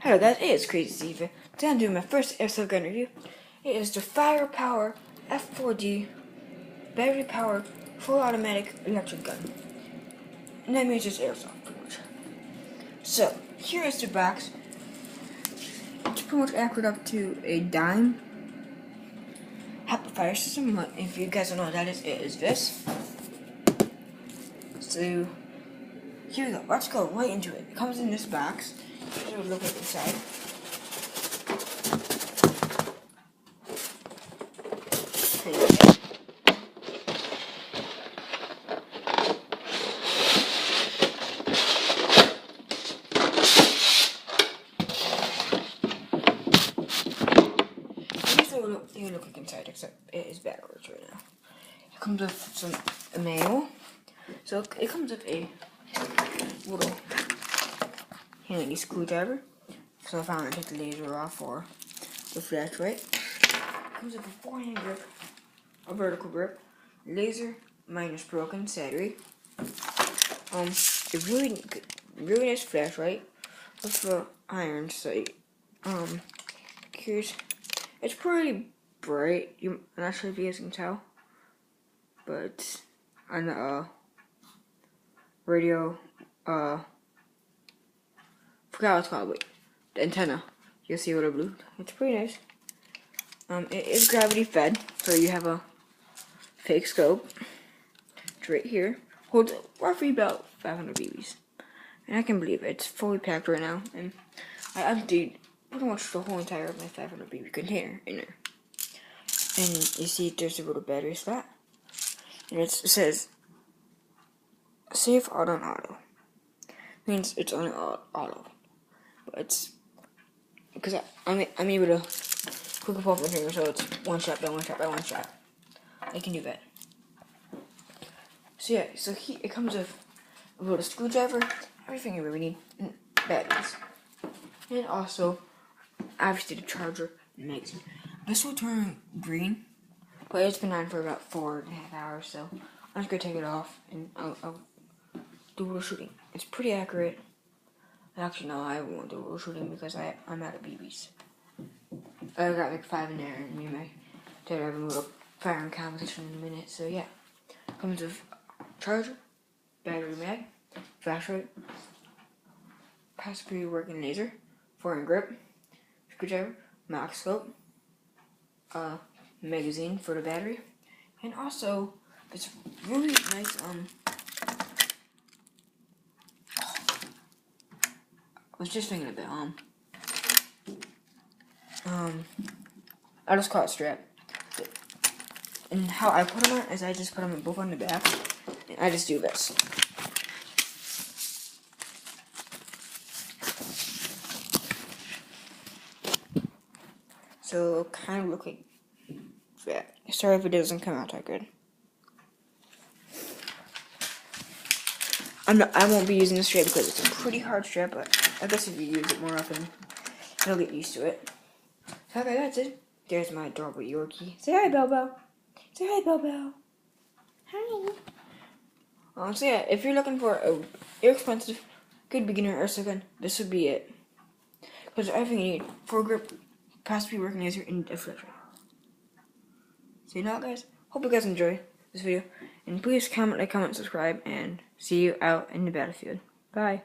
Hello guys, it is Crazy Steve. Today I'm doing my first airsoft gun review. It is the Firepower F4D battery powered full automatic electric gun. And that means it's airsoft pretty much. So here is the box. It's pretty much accurate up to a dime. Happy fire system. If you guys don't know what that is, it is this. So here we go. Let's go right into it. It comes in this box. Here's what it looks like inside. They look like inside, except it is backwards right now. It comes with a manual. So it comes with a little handy screwdriver. So if I want to take the laser off or the flashlight. It comes with a forehand grip, a vertical grip, laser minus broken battery. A really nice flashlight with the iron sight. It's pretty bright. I'm not sure if you guys can tell, but on the radio, forgot what it's called. Wait, the antenna. You'll see a little blue. It's pretty nice. It is gravity fed, so you have a fake scope. It's right here. Holds roughly about 500 BBs, and I can believe it. It's fully packed right now, and I emptied pretty much the whole entire of my 500 BB container in there. And you see there's a little battery slot. And it says safe auto and auto. Means it's on auto. But it's because I'm able to quick pull my finger, so it's one shot by one shot by one shot. I can do that. So yeah, it comes with a little screwdriver, everything you really need, and batteries. And also obviously the charger and magazine. This will turn green, but it's been on for about 4.5 hours, so I'm just gonna take it off and I'll do a little shooting. It's pretty accurate. Actually, no, I won't do a little shooting because I'm out of BBs. I got like 5 in there, and me and my dad are having a little firing competition in a minute. So yeah, comes with charger, battery mag, flashlight, possibly working laser, forehand grip, screwdriver, mock scope, magazine for the battery, and also this really nice I was just thinking of it, I just call it strap. And how I put them on is I just put them both on the back, and I just do this. So it'll kind of look like that. Sorry if it doesn't come out that good. I won't be using this strap because it's a pretty hard strap, but I guess if you use it more often, you'll get used to it. So okay, that's it. There's my adorable Yorkie. Say hi, Bell Bell. Say hi, Bell Bell. Hi. So yeah, if you're looking for a inexpensive, good beginner airsoft gun, this would be it. Because everything you need: foregrip, possibly working laser, and a flashlight. So you know what, guys? Hope you guys enjoy this video, and please comment, like, comment, subscribe, and see you out in the battlefield. Bye.